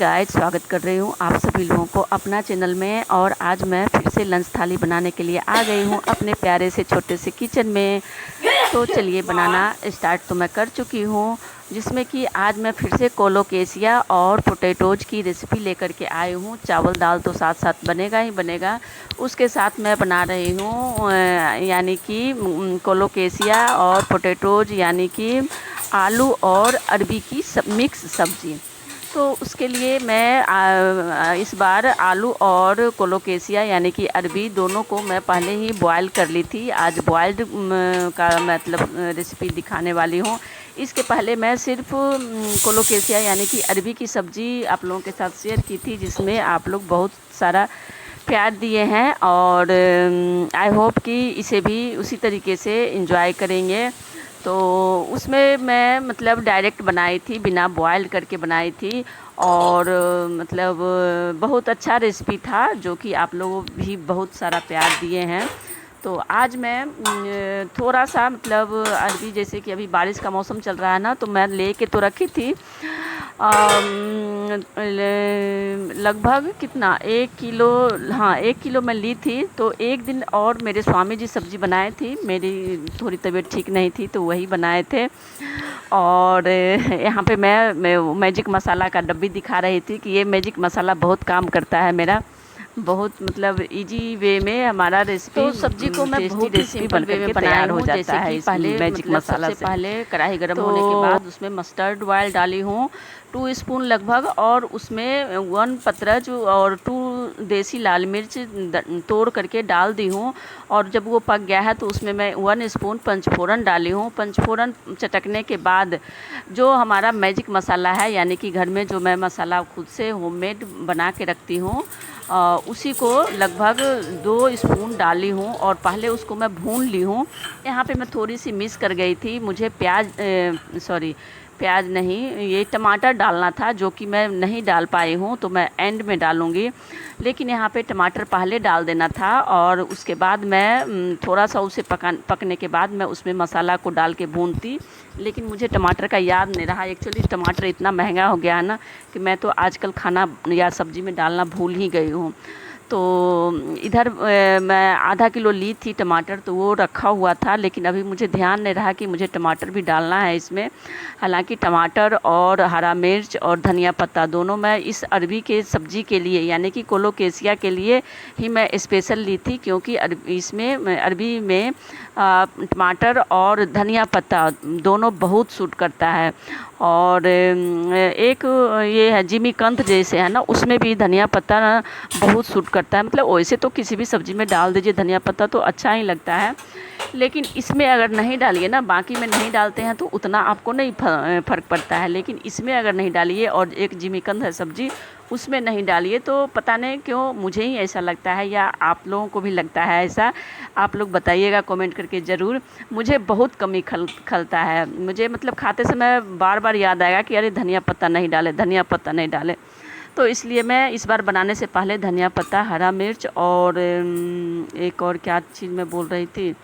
Guys, स्वागत कर रही हूँ आप सभी लोगों को अपना चैनल में। और आज मैं फिर से लंच थाली बनाने के लिए आ गई हूँ अपने प्यारे से छोटे से किचन में। तो चलिए बनाना स्टार्ट तो मैं कर चुकी हूँ, जिसमें कि आज मैं फिर से कोलोकेशिया और पोटैटोज की रेसिपी लेकर के आई हूँ। चावल दाल तो साथ साथ बनेगा ही बनेगा, उसके साथ मैं बना रही हूँ यानी कि कोलोकेशिया और पोटैटोज यानी कि आलू और अरबी की मिक्स सब्ज़ी। तो उसके लिए मैं इस बार आलू और कोलोकेशिया यानी कि अरबी दोनों को मैं पहले ही बॉयल कर ली थी। आज बॉयल्ड का मतलब रेसिपी दिखाने वाली हूँ। इसके पहले मैं सिर्फ कोलोकेशिया यानी कि अरबी की सब्ज़ी आप लोगों के साथ शेयर की थी, जिसमें आप लोग बहुत सारा प्यार दिए हैं और आई होप कि इसे भी उसी तरीके से एंजॉय करेंगे। तो उसमें मैं मतलब डायरेक्ट बनाई थी, बिना बॉयल करके बनाई थी और मतलब बहुत अच्छा रेसिपी था, जो कि आप लोगों भी बहुत सारा प्यार दिए हैं। तो आज मैं थोड़ा सा मतलब अरबी, जैसे कि अभी बारिश का मौसम चल रहा है ना, तो मैं लेके तो रखी थी लगभग कितना 1 किलो, हाँ 1 किलो मैं ली थी। तो एक दिन और मेरे स्वामी जी सब्ज़ी बनाए थी, मेरी थोड़ी तबीयत ठीक नहीं थी तो वही बनाए थे। और यहाँ पे मैं मैजिक मसाला का डब्बी दिखा रही थी कि ये मैजिक मसाला बहुत काम करता है मेरा, बहुत मतलब इजी वे में हमारा रेसिपी। तो सब्जी को मैं बहुत ही सिंपल वे में बनाया हूँ, जैसे कि पहले मैजिक मसाला से पहले कढ़ाई गर्म होने के बाद उसमें मस्टर्ड ऑयल डाली हूँ 2 स्पून लगभग, और उसमें 1 पतरज और 2 देसी लाल मिर्च तोड़ करके डाल दी हूँ। और जब वो पक गया है तो उसमें मैं 1 स्पून पंचफोरन डाली हूँ। पंचफोरन चटकने के बाद जो हमारा मैजिक मसाला है, यानी कि घर में जो मैं मसाला खुद से होममेड बना के रखती हूँ, उसी को लगभग 2 स्पून डाली हूँ और पहले उसको मैं भून ली हूँ। यहाँ पे मैं थोड़ी सी मिस कर गई थी, मुझे प्याज नहीं, ये टमाटर डालना था, जो कि मैं नहीं डाल पाई हूँ, तो मैं एंड में डालूँगी। लेकिन यहाँ पे टमाटर पहले डाल देना था और उसके बाद मैं थोड़ा सा उसे पकने के बाद मैं उसमें मसाला को डाल के भूनती। लेकिन मुझे टमाटर का याद नहीं रहा, एक्चुअली टमाटर इतना महंगा हो गया है ना कि मैं तो आजकल खाना या सब्ज़ी में डालना भूल ही गई हूँ। तो इधर मैं आधा किलो ली थी टमाटर, तो वो रखा हुआ था, लेकिन अभी मुझे ध्यान नहीं रहा कि मुझे टमाटर भी डालना है इसमें। हालांकि टमाटर और हरा मिर्च और धनिया पत्ता दोनों मैं इस अरबी के सब्ज़ी के लिए यानी कि कोलोकेशिया के लिए ही मैं स्पेशल ली थी, क्योंकि इसमें अरबी में टमाटर और धनिया पत्ता दोनों बहुत सूट करता है। और एक ये है जिमीकंद जैसे है ना, उसमें भी धनिया पत्ता ना बहुत सूट करता है। मतलब वैसे तो किसी भी सब्ज़ी में डाल दीजिए धनिया पत्ता तो अच्छा ही लगता है, लेकिन इसमें अगर नहीं डालिए ना, बाकी में नहीं डालते हैं तो उतना आपको नहीं फ़र्क पड़ता है, लेकिन इसमें अगर नहीं डालिए, और एक जिमीकंद है सब्ज़ी उसमें नहीं डालिए, तो पता नहीं क्यों मुझे ही ऐसा लगता है, या आप लोगों को भी लगता है ऐसा, आप लोग बताइएगा कमेंट करके ज़रूर। मुझे बहुत कमी खलता है, मुझे मतलब खाते समय बार बार याद आएगा कि अरे धनिया पत्ता नहीं डाले, धनिया पत्ता नहीं डाले। तो इसलिए मैं इस बार बनाने से पहले धनिया पत्ता, हरा मिर्च और एक और क्या चीज़ मैं बोल रही थी,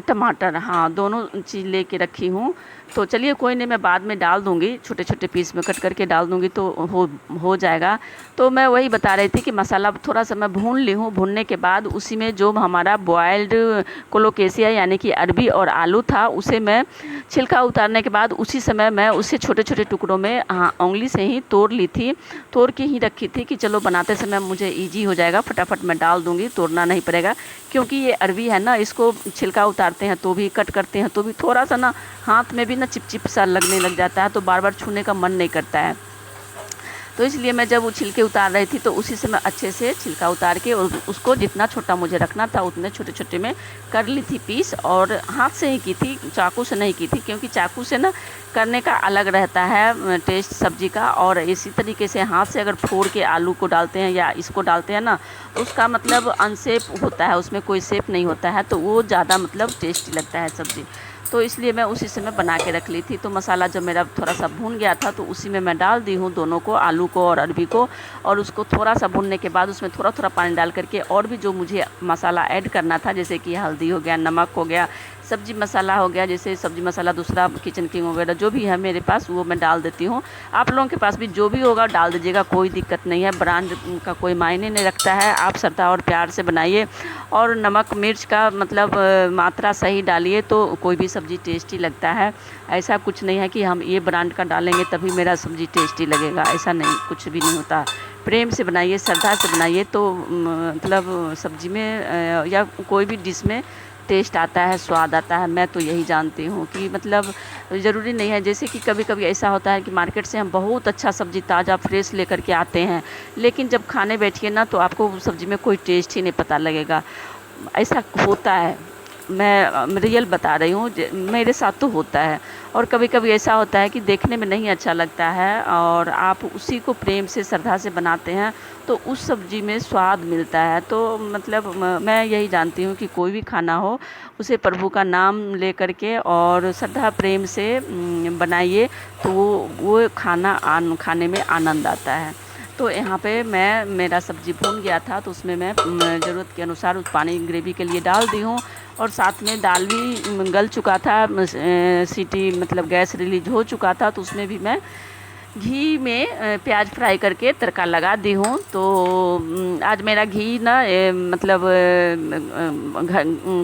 टमाटर, हाँ दोनों चीज़ लेके रखी हूँ। तो चलिए कोई नहीं, मैं बाद में डाल दूँगी, छोटे छोटे पीस में कट करके डाल दूँगी तो हो जाएगा। तो मैं वही बता रही थी कि मसाला थोड़ा सा मैं भून ली हूँ। भूनने के बाद उसी में जो हमारा बॉयल्ड कोलोकेशिया यानी कि अरबी और आलू था, उसे मैं छिलका उतारने के बाद उसी समय मैं उसे छोटे छोटे टुकड़ों में उंगली से ही तोड़ ली थी, तोड़ के ही रखी थी कि चलो बनाते समय मुझे ईजी हो जाएगा, फटाफट मैं डाल दूँगी, तोड़ना नहीं पड़ेगा। क्योंकि ये अरबी है ना, इसको छिलका उतारते हैं तो भी, कट करते हैं तो भी थोड़ा सा ना हाथ में भी ना चिपचिप सा लगने लग जाता है, तो बार बार छूने का मन नहीं करता है। तो इसलिए मैं जब वो छिलके उतार रही थी तो उसी से मैं अच्छे से छिलका उतार के उसको जितना छोटा मुझे रखना था उतने छोटे छोटे में कर ली थी पीस, और हाथ से ही की थी, चाकू से नहीं की थी, क्योंकि चाकू से ना करने का अलग रहता है टेस्ट सब्ज़ी का। और इसी तरीके से हाथ से अगर फोड़ के आलू को डालते हैं या इसको डालते हैं ना, तो उसका मतलब अनसेप होता है, उसमें कोई सेप नहीं होता है, तो वो ज़्यादा मतलब टेस्टी लगता है सब्ज़ी। तो इसलिए मैं उसी समय बना के रख ली थी। तो मसाला जब मेरा थोड़ा सा भून गया था तो उसी में मैं डाल दी हूँ दोनों को, आलू को और अरबी को, और उसको थोड़ा सा भूनने के बाद उसमें थोड़ा थोड़ा पानी डाल करके और भी जो मुझे मसाला ऐड करना था, जैसे कि हल्दी हो गया, नमक हो गया, सब्ज़ी मसाला हो गया, जैसे सब्ज़ी मसाला दूसरा किचन किंग वगैरह जो भी है मेरे पास वो मैं डाल देती हूँ। आप लोगों के पास भी जो भी होगा डाल दीजिएगा, कोई दिक्कत नहीं है, ब्रांड का कोई मायने नहीं रखता है। आप श्रद्धा और प्यार से बनाइए और नमक मिर्च का मतलब मात्रा सही डालिए तो कोई भी सब्ज़ी टेस्टी लगता है। ऐसा कुछ नहीं है कि हम ये ब्रांड का डालेंगे तभी मेरा सब्ज़ी टेस्टी लगेगा, ऐसा नहीं, कुछ भी नहीं होता। प्रेम से बनाइए, श्रद्धा से बनाइए तो मतलब सब्ज़ी में या कोई भी डिश में टेस्ट आता है, स्वाद आता है। मैं तो यही जानती हूँ कि मतलब ज़रूरी नहीं है, जैसे कि कभी कभी ऐसा होता है कि मार्केट से हम बहुत अच्छा सब्ज़ी ताज़ा फ्रेश लेकर के आते हैं, लेकिन जब खाने बैठिए ना तो आपको उस सब्ज़ी में कोई टेस्ट ही नहीं पता लगेगा। ऐसा होता है, मैं रियल बता रही हूँ, मेरे साथ तो होता है। और कभी कभी ऐसा होता है कि देखने में नहीं अच्छा लगता है और आप उसी को प्रेम से श्रद्धा से बनाते हैं तो उस सब्ज़ी में स्वाद मिलता है। तो मतलब मैं यही जानती हूँ कि कोई भी खाना हो उसे प्रभु का नाम ले कर के और श्रद्धा प्रेम से बनाइए तो वो खाने में आनंद आता है। तो यहाँ पे मेरा सब्ज़ी भून गया था तो उसमें मैं ज़रूरत के अनुसार उस पानी ग्रेवी के लिए डाल दी हूँ और साथ में दाल भी गल चुका था, सीटी मतलब गैस रिलीज हो चुका था तो उसमें भी मैं घी में प्याज फ्राई करके तड़का लगा दी हूँ। तो आज मेरा घी ना मतलब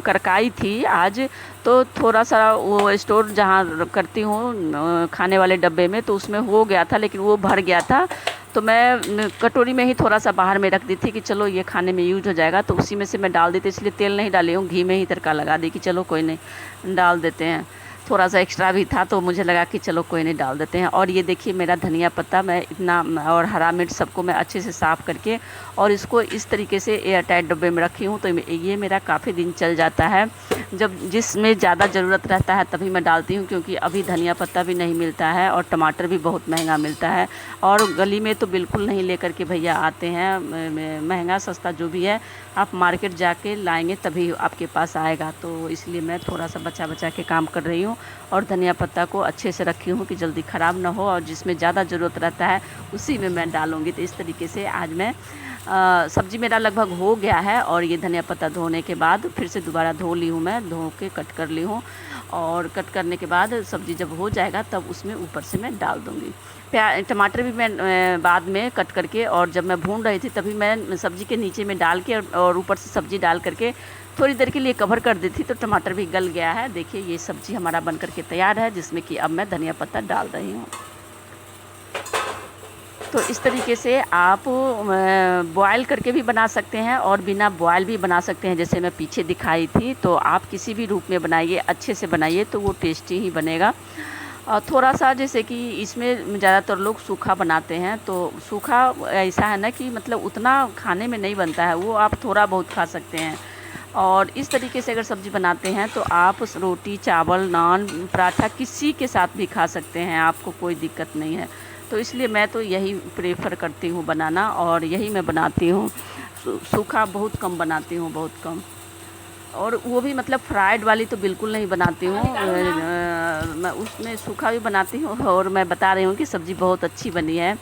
करकाई थी आज, तो थोड़ा सा वो स्टोर जहाँ करती हूँ खाने वाले डब्बे में तो उसमें हो गया था, लेकिन वो भर गया था तो मैं कटोरी में ही थोड़ा सा बाहर में रख दी थी कि चलो ये खाने में यूज हो जाएगा, तो उसी में से मैं डाल दी थी, इसलिए तेल नहीं डाली हूँ, घी में ही तड़का लगा दी कि चलो कोई नहीं डाल देते हैं। थोड़ा सा एक्स्ट्रा भी था तो मुझे लगा कि चलो कोई नहीं डाल देते हैं। और ये देखिए मेरा धनिया पत्ता मैं इतना और हरा मिर्च सबको मैं अच्छे से साफ़ करके और इसको इस तरीके से एयर टाइट डब्बे में रखी हूँ तो ये मेरा काफ़ी दिन चल जाता है। जब जिसमें ज़्यादा ज़रूरत रहता है तभी मैं डालती हूँ, क्योंकि अभी धनिया पत्ता भी नहीं मिलता है और टमाटर भी बहुत महंगा मिलता है और गली में तो बिल्कुल नहीं लेकर के भैया आते हैं। महंगा सस्ता जो भी है आप मार्केट जाके लाएंगे तभी आपके पास आएगा, तो इसलिए मैं थोड़ा सा बचा बचा के काम कर रही हूँ और धनिया पत्ता को अच्छे से रखी हूँ कि जल्दी ख़राब ना हो और जिसमें ज़्यादा ज़रूरत रहता है उसी में मैं डालूँगी। तो इस तरीके से आज मैं सब्ज़ी मेरा लगभग हो गया है और ये धनिया पत्ता धोने के बाद फिर से दोबारा धो ली हूँ, मैं धो के कट कर ली हूँ और कट करने के बाद सब्ज़ी जब हो जाएगा तब उसमें ऊपर से मैं डाल दूँगी। टमाटर भी मैं बाद में कट करके और जब मैं भून रही थी तभी मैं सब्ज़ी के नीचे में डाल के और ऊपर से सब्ज़ी डाल करके थोड़ी देर के लिए कवर कर दी थी तो टमाटर भी गल गया है। देखिए ये सब्ज़ी हमारा बन करके तैयार है, जिसमें कि अब मैं धनिया पत्ता डाल रही हूँ। तो इस तरीके से आप बॉयल करके भी बना सकते हैं और बिना बॉयल भी बना सकते हैं, जैसे मैं पीछे दिखाई थी। तो आप किसी भी रूप में बनाइए, अच्छे से बनाइए तो वो टेस्टी ही बनेगा। थोड़ा सा जैसे कि इसमें ज़्यादातर लोग सूखा बनाते हैं, तो सूखा ऐसा है ना कि मतलब उतना खाने में नहीं बनता है, वो आप थोड़ा बहुत खा सकते हैं। और इस तरीके से अगर सब्ज़ी बनाते हैं तो आप रोटी, चावल, नान, पराठा किसी के साथ भी खा सकते हैं, आपको कोई दिक्कत नहीं है। तो इसलिए मैं तो यही प्रेफर करती हूँ बनाना और यही मैं बनाती हूँ। सूखा बहुत कम बनाती हूँ, बहुत कम, और वो भी मतलब फ्राइड वाली तो बिल्कुल नहीं बनाती हूँ। मैं उसमें सूखा भी बनाती हूँ और मैं बता रही हूँ कि सब्ज़ी बहुत अच्छी बनी है।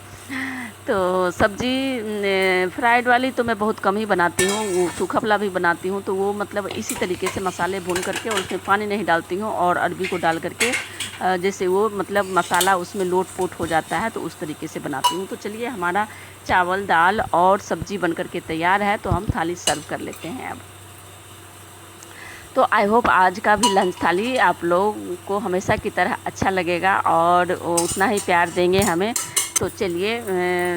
तो सब्ज़ी फ्राइड वाली तो मैं बहुत कम ही बनाती हूँ, वो सूखा वाला भी बनाती हूँ तो वो मतलब इसी तरीके से मसाले भून करके और उसमें पानी नहीं डालती हूँ और अरबी को डाल करके जैसे वो मतलब मसाला उसमें लोट पोट हो जाता है तो उस तरीके से बनाती हूँ। तो चलिए हमारा चावल, दाल और सब्ज़ी बन करके तैयार है, तो हम थाली सर्व कर लेते हैं अब। तो आई होप आज का भी लंच थाली आप लोग को हमेशा की तरह अच्छा लगेगा और उतना ही प्यार देंगे हमें। तो चलिए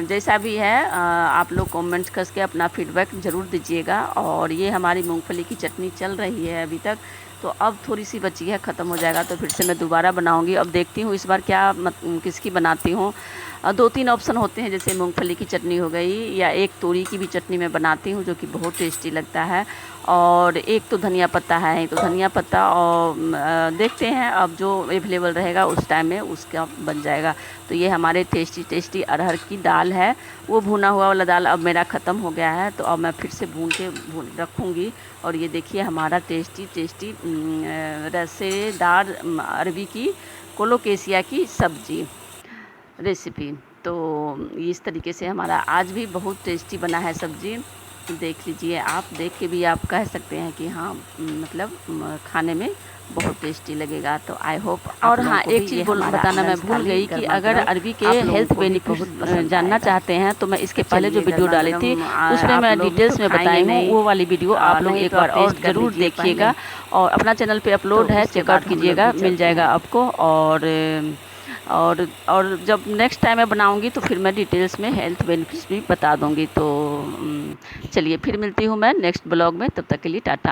जैसा भी है आप लोग कमेंट्स करके अपना फीडबैक ज़रूर दीजिएगा। और ये हमारी मूंगफली की चटनी चल रही है अभी तक, तो अब थोड़ी सी बची है, ख़त्म हो जाएगा तो फिर से मैं दोबारा बनाऊंगी। अब देखती हूँ इस बार क्या किसकी बनाती हूँ। 2-3 ऑप्शन होते हैं, जैसे मूंगफली की चटनी हो गई या एक तोरी की भी चटनी मैं बनाती हूँ जो कि बहुत टेस्टी लगता है, और एक तो धनिया पत्ता है, तो धनिया पत्ता और देखते हैं अब जो अवेलेबल रहेगा उस टाइम में उसका बन जाएगा। तो ये हमारे टेस्टी अरहर की दाल है, वो भुना हुआ वाला दाल अब मेरा ख़त्म हो गया है, तो अब मैं फिर से भून रखूँगी। और ये देखिए हमारा टेस्टी रसेदार अरबी की कोलोकेशिया की सब्ज़ी रेसिपी। तो इस तरीके से हमारा आज भी बहुत टेस्टी बना है सब्ज़ी। देख लीजिए आप, देख के भी आप कह सकते हैं कि हाँ मतलब खाने में बहुत टेस्टी लगेगा। तो आई होप। और हाँ, एक चीज़ बताना मैं भूल गई कि अगर अरबी के हेल्थ बेनिफिट जानना चाहते हैं तो मैं इसके पहले जो वीडियो डाली थी उसमें मैं डिटेल्स में बताई हूँ, वो वाली वीडियो आप लोग एक बार और ज़रूर देखिएगा। और अपना चैनल पे अपलोड है, चेकआउट कीजिएगा, मिल जाएगा आपको। और जब नेक्स्ट टाइम मैं बनाऊंगी तो फिर मैं डिटेल्स में हेल्थ बेनिफिट्स भी बता दूंगी। तो चलिए फिर मिलती हूँ मैं नेक्स्ट ब्लॉग में, तब तक के लिए टाटा।